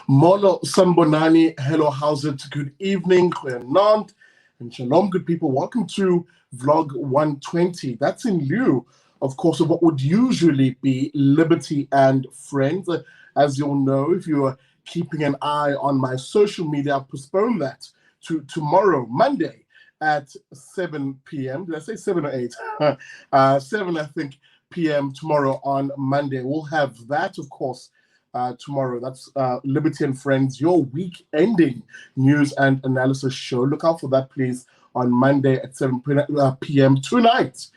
Molo Sambonani, hello, how's it? Good evening, Goeienaand, and shalom, good people. Welcome to vlog 120. That's in lieu, of course, of what would usually be Liberty and Friends. As you'll know, if you are keeping an eye on my social media, I've postponed that to tomorrow, Monday, at 7 p.m. Did I say 7 or 8? 7, I think, p.m. tomorrow on Monday. We'll have that, of course, tomorrow. That's Liberty and Friends, your week-ending news and analysis show. Look out for that, please, on Monday at 7 p.m. tonight.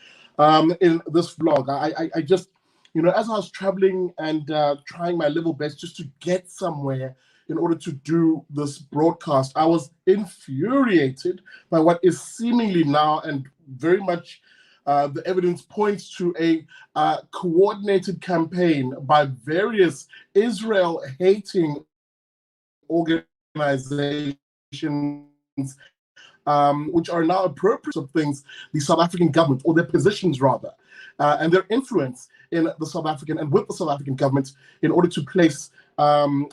In this vlog, I just, as I was traveling and trying my level best just to get somewhere in order to do this broadcast, I was infuriated by what is seemingly now and very much the evidence points to a coordinated campaign by various Israel-hating organizations, which are now appropriate of things, the South African government, or their positions rather, and their influence in the South African and with the South African government in order to place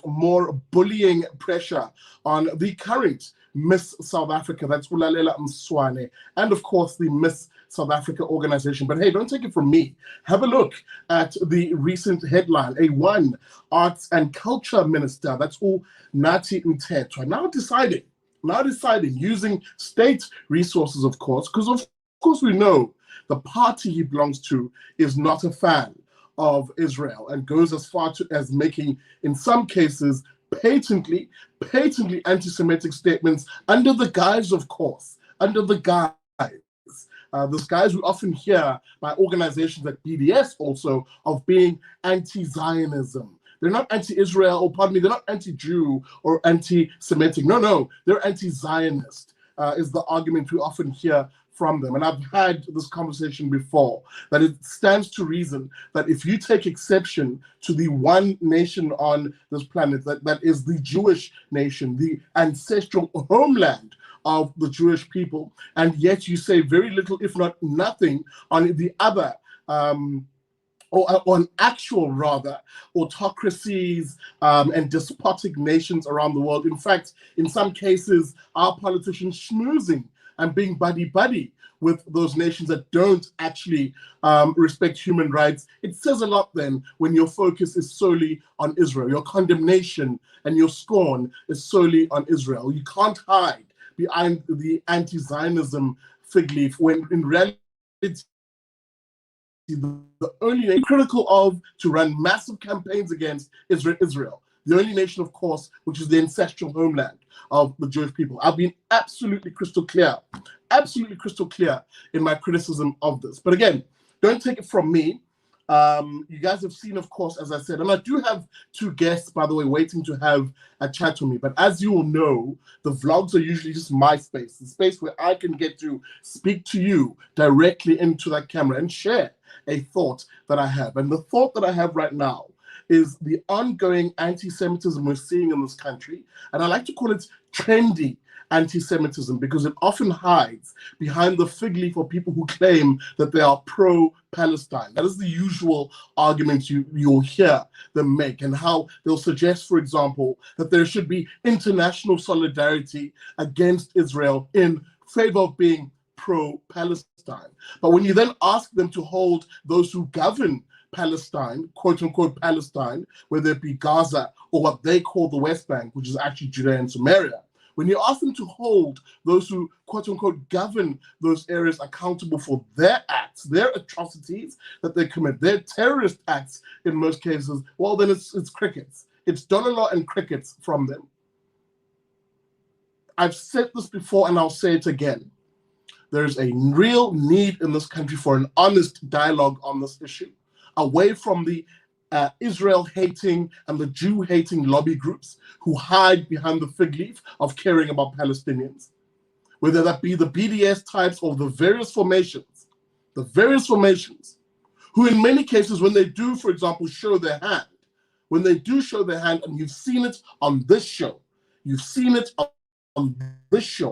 more bullying pressure on the current Miss South Africa, that's Lalela Mswane, and of course the Miss South Africa organization. But hey, don't take it from me. Have a look at the recent headline. A1 Arts and Culture Minister, that's all Nathi Mthethwa, now deciding using state resources, of course, because of course we know the party he belongs to is not a fan of Israel and goes as far as making, in some cases, patently anti-Semitic statements under the guise, of course, this guise we often hear by organizations like BDS also of being anti-Zionism. They're not anti-Israel, or pardon me, they're not anti-Jew or anti-Semitic. No, they're anti-Zionist, is the argument we often hear from them. And I've had this conversation before, that it stands to reason that if you take exception to the one nation on this planet, that is the Jewish nation, the ancestral homeland of the Jewish people, and yet you say very little, if not nothing, on the other, or on actual, rather, autocracies and despotic nations around the world. In fact, in some cases, our politicians schmoozing and being buddy-buddy with those nations that don't actually respect human rights. It says a lot then when your focus is solely on Israel. Your condemnation and your scorn is solely on Israel. You can't hide behind the anti-Zionism fig leaf when in reality the only critical of to run massive campaigns against Israel. The only nation, of course, which is the ancestral homeland of the Jewish people. I've been absolutely crystal clear in my criticism of this. But again, don't take it from me. You guys have seen, of course, as I said, and I do have two guests, by the way, waiting to have a chat with me. But as you all know, the vlogs are usually just my space, the space where I can get to speak to you directly into that camera and share a thought that I have. And the thought that I have right now is the ongoing anti-Semitism we're seeing in this country. And I like to call it trendy anti-Semitism because it often hides behind the fig leaf of people who claim that they are pro-Palestine. That is the usual argument you'll hear them make, and how they'll suggest, for example, that there should be international solidarity against Israel in favor of being pro-Palestine. But when you then ask them to hold those who govern Palestine, quote-unquote Palestine, whether it be Gaza or what they call the West Bank, which is actually Judea and Samaria, when you ask them to hold those who, quote-unquote, govern those areas accountable for their acts, their atrocities that they commit, their terrorist acts in most cases, well, then it's crickets. It's dollar law and crickets from them. I've said this before and I'll say it again. There's a real need in this country for an honest dialogue on this issue, away from the Israel-hating and the Jew-hating lobby groups who hide behind the fig leaf of caring about Palestinians. Whether that be the BDS types or the various formations, who in many cases, when they do, for example, show their hand, and you've seen it on this show,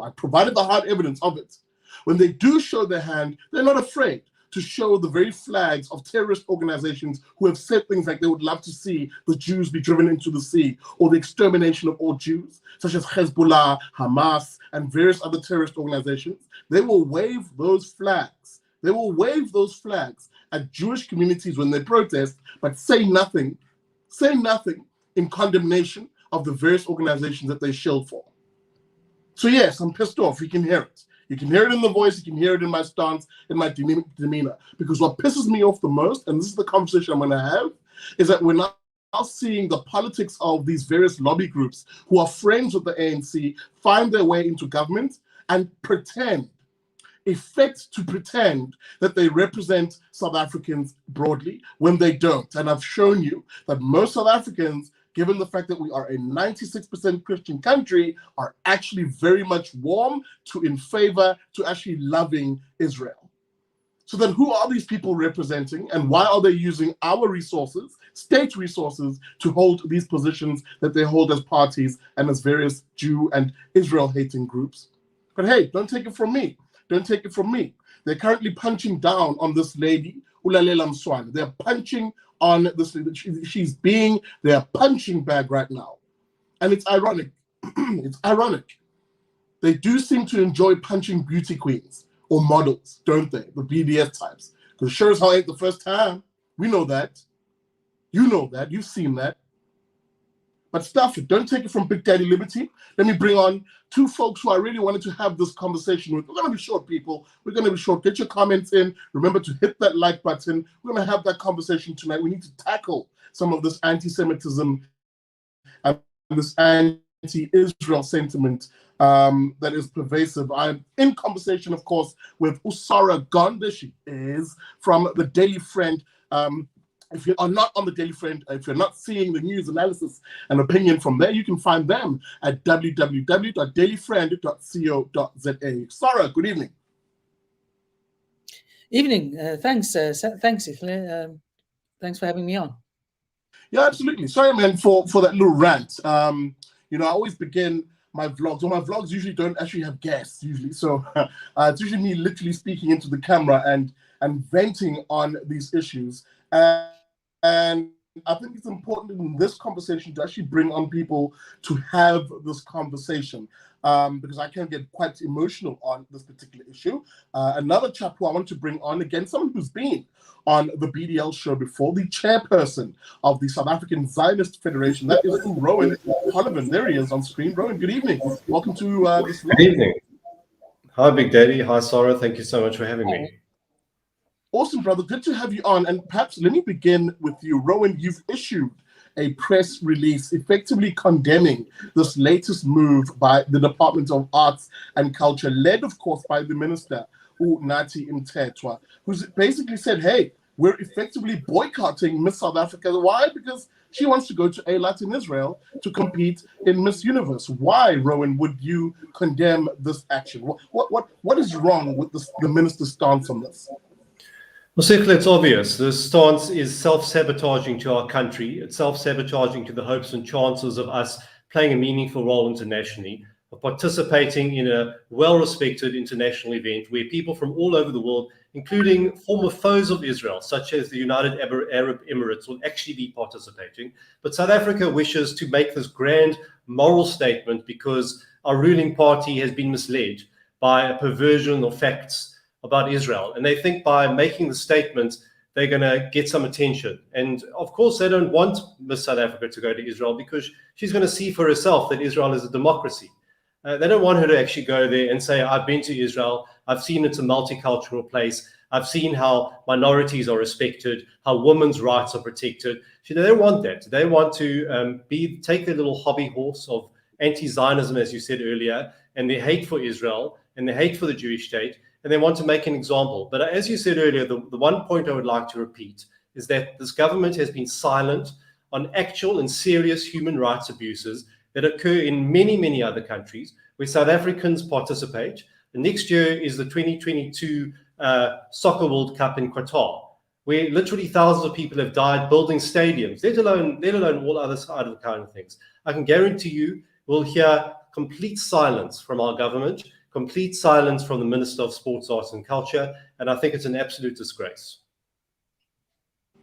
I provided the hard evidence of it. When they do show their hand, they're not afraid to show the very flags of terrorist organizations who have said things like they would love to see the Jews be driven into the sea, or the extermination of all Jews, such as Hezbollah, Hamas, and various other terrorist organizations. They will wave those flags. They will wave those flags at Jewish communities when they protest, but say nothing in condemnation of the various organizations that they shill for. So yes, I'm pissed off. You can hear it. You can hear it in the voice. You can hear it in my stance, in my demeanor. Because what pisses me off the most, and this is the conversation I'm going to have, is that we're now seeing the politics of these various lobby groups who are friends with the ANC find their way into government and pretend that they represent South Africans broadly when they don't. And I've shown you that most South Africans, given the fact that we are a 96% Christian country, are actually very much warm to, in favor to actually loving Israel. So then who are these people representing, and why are they using our resources, state resources, to hold these positions that they hold as parties and as various Jew and Israel-hating groups? But hey, don't take it from me. Don't take it from me. They're currently punching down on this lady, Lalela Mswane. They're punching on this lady. She's being their punching bag right now. And it's ironic. It's ironic. They do seem to enjoy punching beauty queens or models, don't they? The BDS types. Because sure as hell ain't the first time. We know that. You know that. You've seen that. But stuff it. Don't take it from Big Daddy Liberty. Let me bring on two folks who I really wanted to have this conversation with. We're going to be short, people. We're going to be short. Get your comments in. Remember to hit that like button. We're going to have that conversation tonight. We need to tackle some of this anti-Semitism and this anti-Israel sentiment that is pervasive. I'm in conversation, of course, with Usara Gonda. She is from the Daily Friend. If you are not on the Daily Friend, if you're not seeing the news, analysis, and opinion from there, you can find them at www.dailyfriend.co.za. Sarah, good evening. Evening. Thanks, Ifle. Thanks for having me on. Yeah, absolutely. Sorry, man, for that little rant. You know, I always begin my vlogs, or my vlogs usually don't actually have guests, usually. So it's usually me literally speaking into the camera and venting on these issues. And I think it's important in this conversation to actually bring on people to have this conversation, because I can get quite emotional on this particular issue. Another chap who I want to bring on, again, someone who's been on the BDL show before, the chairperson of the South African Zionist Federation, that is Rowan Hollivan. There he is on screen. Rowan, good evening. Welcome to this vlog. Good evening. Hi, Big Daddy. Hi, Sarah. Thank you so much for having me. Awesome, brother. Good to have you on. And perhaps let me begin with you. Rowan, you've issued a press release effectively condemning this latest move by the Department of Arts and Culture, led, of course, by the Minister, Nathi Mthethwa, who's basically said, hey, we're effectively boycotting Miss South Africa. Why? Because she wants to go to Eilat in Israel to compete in Miss Universe. Why, Rowan, would you condemn this action? What is wrong with the minister's stance on this? Well, certainly it's obvious. The stance is self-sabotaging to our country. It's self-sabotaging to the hopes and chances of us playing a meaningful role internationally, of participating in a well-respected international event where people from all over the world, including former foes of Israel, such as the United Arab Emirates, will actually be participating. But South Africa wishes to make this grand moral statement because our ruling party has been misled by a perversion of facts about Israel. And they think by making the statement, they're going to get some attention. And of course, they don't want Miss South Africa to go to Israel because she's going to see for herself that Israel is a democracy. They don't want her to actually go there and say, I've been to Israel. I've seen it's a multicultural place. I've seen how minorities are respected, how women's rights are protected. They don't want that. They want to take their little hobby horse of anti-Zionism, as you said earlier, and their hate for Israel and their hate for the Jewish state, and they want to make an example. But as you said earlier, the one point I would like to repeat is that this government has been silent on actual and serious human rights abuses that occur in many, many other countries where South Africans participate. And next year is the 2022 Soccer World Cup in Qatar, where literally thousands of people have died building stadiums, let alone all other side of the kind of things. I can guarantee you we'll hear complete silence from our government, complete silence from the Minister of Sports, Arts and Culture, and I think it's an absolute disgrace.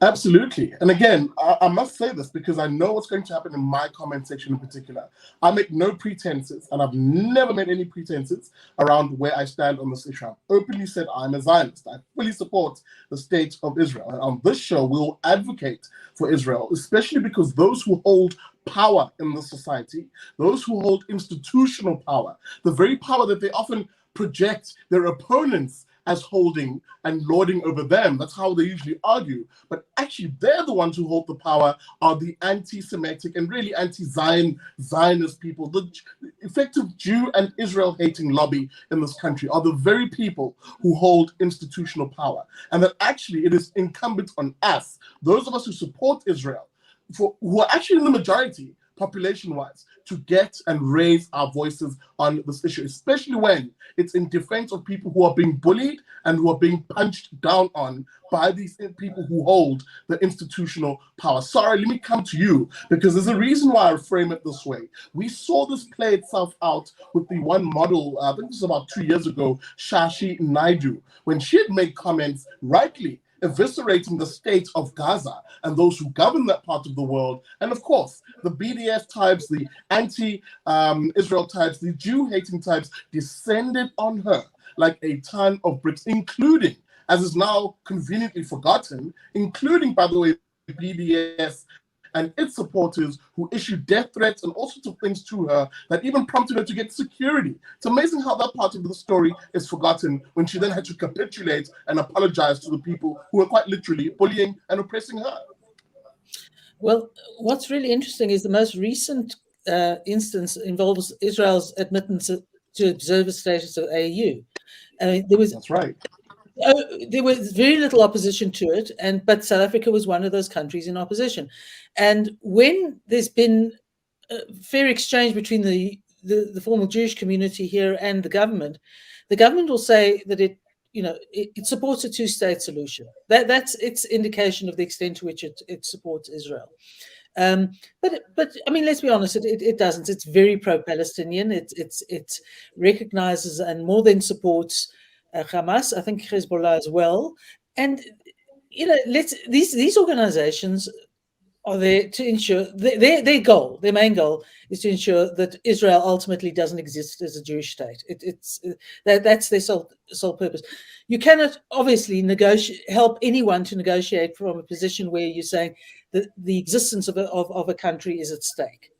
Absolutely. And again, I must say this because I know what's going to happen in my comment section in particular. I make no pretenses, and I've never made any pretenses around where I stand on this issue. I've openly said I'm a Zionist. I fully support the state of Israel. And on this show, we will advocate for Israel, especially because those who hold power in the society, those who hold institutional power, the very power that they often project their opponents as holding and lording over them. That's how they usually argue. But actually, they're the ones who hold the power, are the anti-Semitic and really anti-Zionist people. The effective Jew and Israel-hating lobby in this country are the very people who hold institutional power. And that actually it is incumbent on us, those of us who support Israel, who are actually in the majority, population-wise, to get and raise our voices on this issue, especially when it's in defense of people who are being bullied and who are being punched down on by these people who hold the institutional power. Sorry, let me come to you, because there's a reason why I frame it this way. We saw this play itself out with the one model, I think this was about 2 years ago, Shashi Naidu, when she had made comments rightly eviscerating the state of Gaza and those who govern that part of the world. And of course, the BDS types, the anti-Israel types, the Jew-hating types descended on her like a ton of bricks, including, as is now conveniently forgotten, including, by the way, BDS and its supporters who issued death threats and all sorts of things to her that even prompted her to get security. It's amazing how that part of the story is forgotten when she then had to capitulate and apologize to the people who were quite literally bullying and oppressing her. Well, what's really interesting is the most recent instance involves Israel's admittance to observer status of AU. That's right. There was very little opposition to it, but South Africa was one of those countries in opposition. And when there's been a fair exchange between the formal Jewish community here and the government will say that it supports a two-state solution. That's its indication of the extent to which it supports Israel. But I mean, let's be honest, it doesn't. It's very pro-Palestinian. It recognizes and more than supports Hamas, I think Hezbollah as well. And these organizations are there to ensure their main goal is to ensure that Israel ultimately doesn't exist as a Jewish state. That's their sole purpose. You cannot obviously help anyone to negotiate from a position where you're saying that the existence of a country is at stake.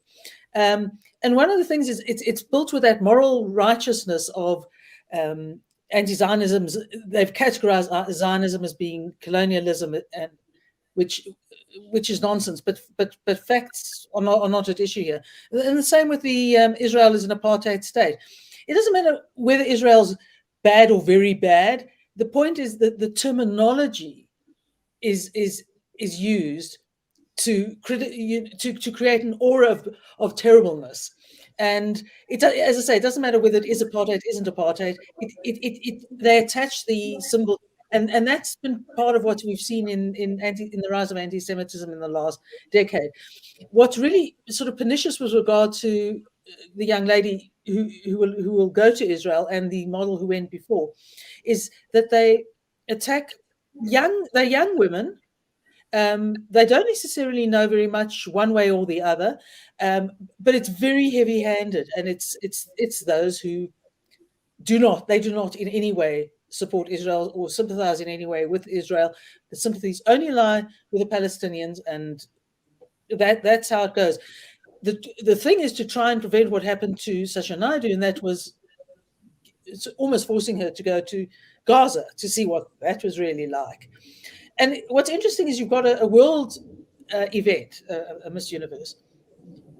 And one of the things is it's built with that moral righteousness of anti-Zionism. They've categorized Zionism as being colonialism, and which is nonsense. But facts are not at issue here. And the same with the Israel is an apartheid state. It doesn't matter whether Israel's bad or very bad. The point is that the terminology is used to create an aura of terribleness. And as I say, it doesn't matter whether it is apartheid, isn't apartheid. They attach the symbol, and that's been part of what we've seen in the rise of anti-Semitism in the last decade. What's really sort of pernicious with regard to the young lady who will go to Israel and the model who went before, is that they attack young women. They don't necessarily know very much one way or the other, but it's very heavy-handed, and it's those who do not in any way support Israel or sympathize in any way with Israel. The sympathies only lie with the Palestinians, and that's how it goes. The thing is to try and prevent what happened to Sasha Naidu, and that was it's almost forcing her to go to Gaza to see what that was really like. And what's interesting is you've got a world event, a Miss Universe,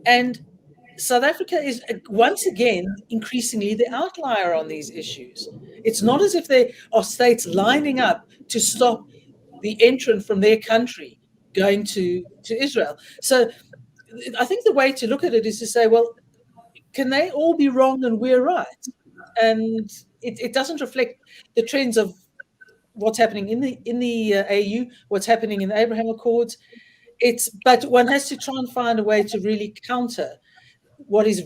and South Africa is once again increasingly the outlier on these issues. It's not as if there are states lining up to stop the entrant from their country going to Israel. So I think the way to look at it is to say, well, can they all be wrong and we're right? And it doesn't reflect the trends of what's happening in the AU, what's happening in the Abraham Accords. But one has to try and find a way to really counter what is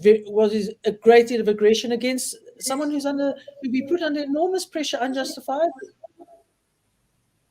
a great deal of aggression against someone who'd be put under enormous pressure unjustifiably.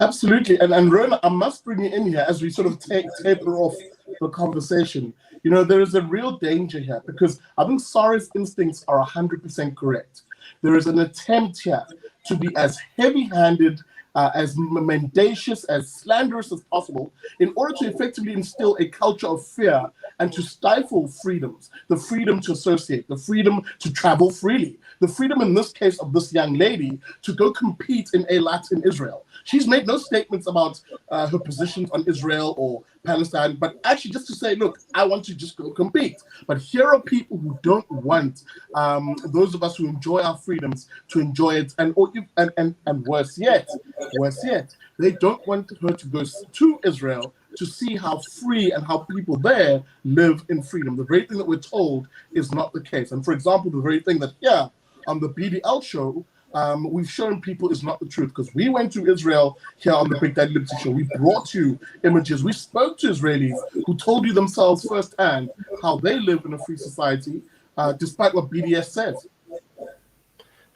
Absolutely. And Rona, I must bring you in here as we sort of taper off the conversation. You know, there is a real danger here because I think Sarah's instincts are 100% correct. There is an attempt here to be as heavy-handed, as mendacious, as slanderous as possible in order to effectively instill a culture of fear and to stifle freedoms, the freedom to associate, the freedom to travel freely, the freedom in this case of this young lady to go compete in Eilat in Israel. She's made no statements about her positions on Israel or Palestine, but actually just to say, look, I want to just go compete. But here are people who don't want those of us who enjoy our freedoms to enjoy it, and worse yet, they don't want her to go to Israel to see how free and how people there live in freedom. The very thing that we're told is not the case. And for example, the very thing that here on the BDL show, we've shown people is not the truth, because we went to Israel here on the Big Daddy Liberty Show. We brought you images. We spoke to Israelis who told you themselves firsthand how they live in a free society, despite what BDS says.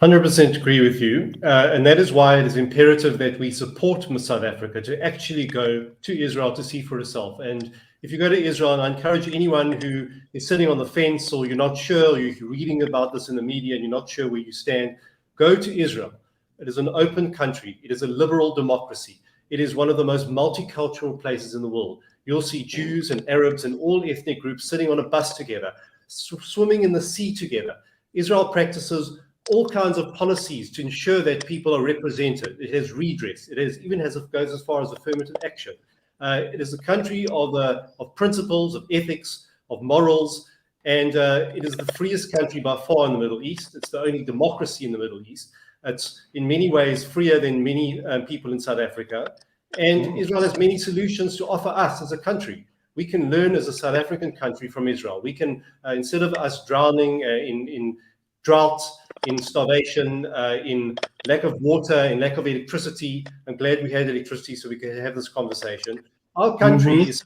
100% agree with you. And that is why it is imperative that we support South Africa to actually go to Israel to see for herself. And if you go to Israel, and I encourage anyone who is sitting on the fence, or you're not sure, or you're reading about this in the media and you're not sure where you stand, go to Israel. It is an open country. It is a liberal democracy. It is one of the most multicultural places in the world. You'll see Jews and Arabs and all ethnic groups sitting on a bus together, swimming in the sea together. Israel practices all kinds of policies to ensure that people are represented. It has redress. It goes as far as affirmative action. It is a country of principles, of ethics, of morals, and it is the freest country by far in the Middle East. It's the only democracy in the Middle East. It's in many ways freer than many people in South Africa. And Israel has many solutions to offer us as a country. We can learn as a South African country from Israel. We can, instead of us drowning in drought, in starvation, in lack of water, in lack of electricity. I'm glad we had electricity so we could have this conversation. Our country is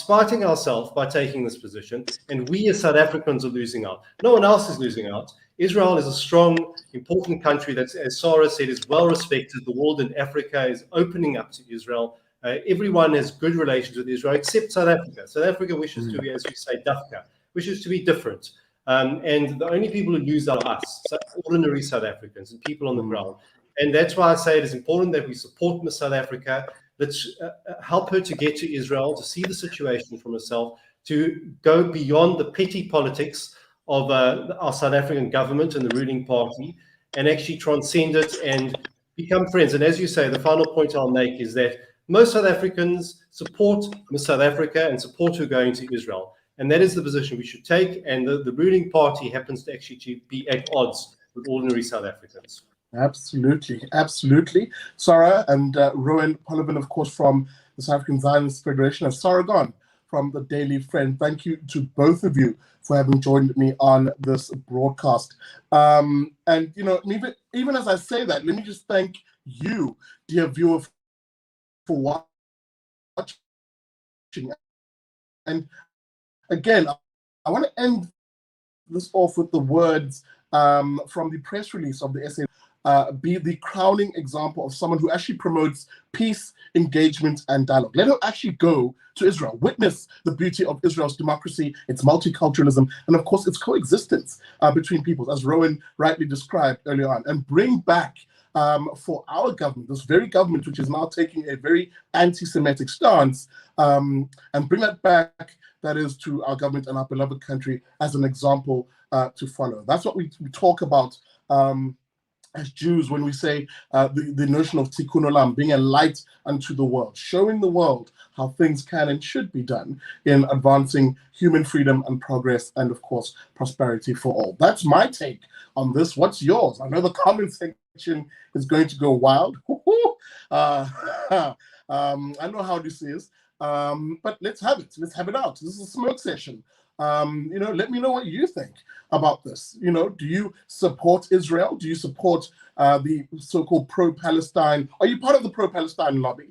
fighting ourselves by taking this position, and we as South Africans are losing out. No one else is losing out. Israel is a strong, important country that, as Sarah said, is well respected. The world in Africa is opening up to Israel. Everyone has good relations with Israel except South Africa. South Africa wishes to be, as we say, dafka, wishes to be different. And the only people who lose are us, ordinary South Africans and people on the ground. And that's why I say it is important that we support Miss South Africa. Let's help her to get to Israel, to see the situation for herself, to go beyond the petty politics of our South African government and the ruling party, and actually transcend it and become friends. And as you say, the final point I'll make is that most South Africans support Miss South Africa and support her going to Israel. And that is the position we should take. And the ruling party happens to actually be at odds with ordinary South Africans. Absolutely, absolutely. Sarah and Rowan Polovin, of course, from the South African Zionist Federation, and Sarah Gon from the Daily Friend. Thank you to both of you for having joined me on this broadcast. And, you know, even as I say that, let me just thank you, dear viewer, for watching. And again, I want to end this off with the words from the press release of the SA, be the crowning example of someone who actually promotes peace, engagement, and dialogue. Let her actually go to Israel, witness the beauty of Israel's democracy, its multiculturalism, and of course, its coexistence between peoples, as Rowan rightly described earlier on, and bring back for our government, this very government which is now taking a very anti-Semitic stance, and bring that back, that is, to our government and our beloved country as an example to follow. That's what we talk about as Jews when we say the notion of tikkun olam, being a light unto the world, showing the world how things can and should be done in advancing human freedom and progress, and of course, prosperity for all. That's my take on this. What's yours? I know the comment section is going to go wild. I know how this is. But let's have it. Let's have it out. This is a smoke session. You know, let me know what you think about this. You know, do you support Israel? Do you support the so-called pro-Palestine? Are you part of the pro-Palestine lobby?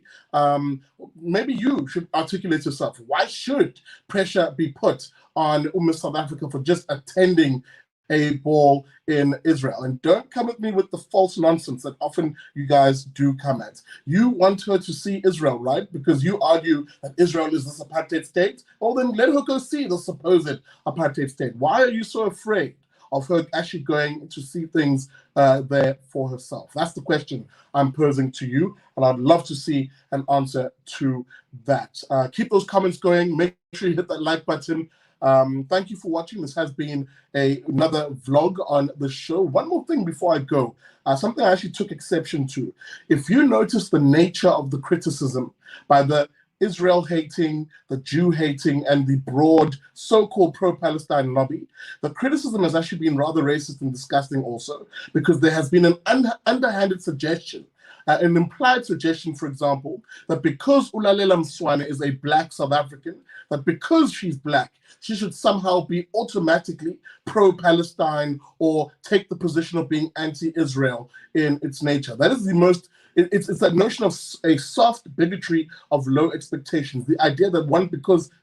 Maybe you should articulate yourself. Why should pressure be put on South Africa for just attending a ball in Israel. And don't come at me with the false nonsense that often you guys do come at. You want her to see Israel, right? Because you argue that Israel is this apartheid state. Well, then let her go see the supposed apartheid state. Why are you so afraid of her actually going to see things there for herself? That's the question I'm posing to you, and I'd love to see an answer to that. Keep those comments going. Make sure you hit that like button. Thank you for watching. This has been another vlog on the show. One more thing before I go, something I actually took exception to. If you notice the nature of the criticism by the Israel-hating, the Jew-hating, and the broad so-called pro-Palestine lobby, the criticism has actually been rather racist and disgusting also, because there has been an underhanded suggestion, an implied suggestion, for example, that because Lalela Mswane is a black South African, that because she's black, she should somehow be automatically pro-Palestine or take the position of being anti-Israel in its nature. That is the most, it's that notion of a soft bigotry of low expectations. The idea that one,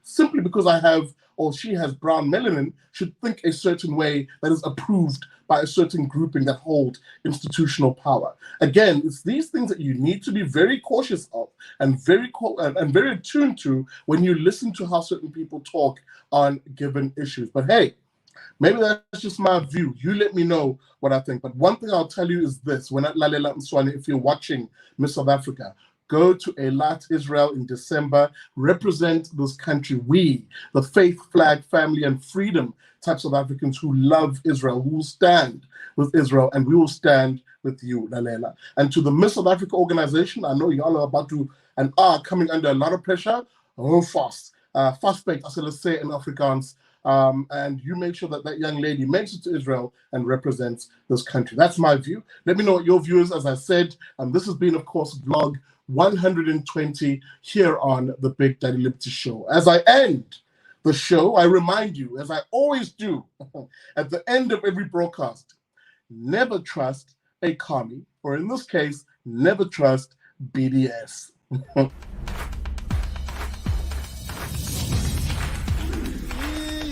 simply because I have or she has brown melanin, should think a certain way that is approved by a certain grouping that hold institutional power. Again, it's these things that you need to be very cautious of and very attuned to when you listen to how certain people talk on given issues. But hey, maybe that's just my view. You let me know what I think. But one thing I'll tell you is this: when at Lalela Mswane, if you're watching Miss South Africa, go to Eilat, Israel in December. Represent this country. We, the faith, flag, family, and freedom type South Africans who love Israel, who will stand with Israel, and we will stand with you, Lalela. And to the Miss South Africa organization, I know y'all are about to and are coming under a lot of pressure. Oh, fast baked, as let's say in Afrikaans. And you make sure that that young lady makes it to Israel and represents this country. That's my view. Let me know what your view is. As I said, this has been, of course, vlog 120 here on the Big Daddy Liberty Show. As I end the show, I remind you, as I always do at the end of every broadcast, never trust a commie, or in this case, never trust BDS.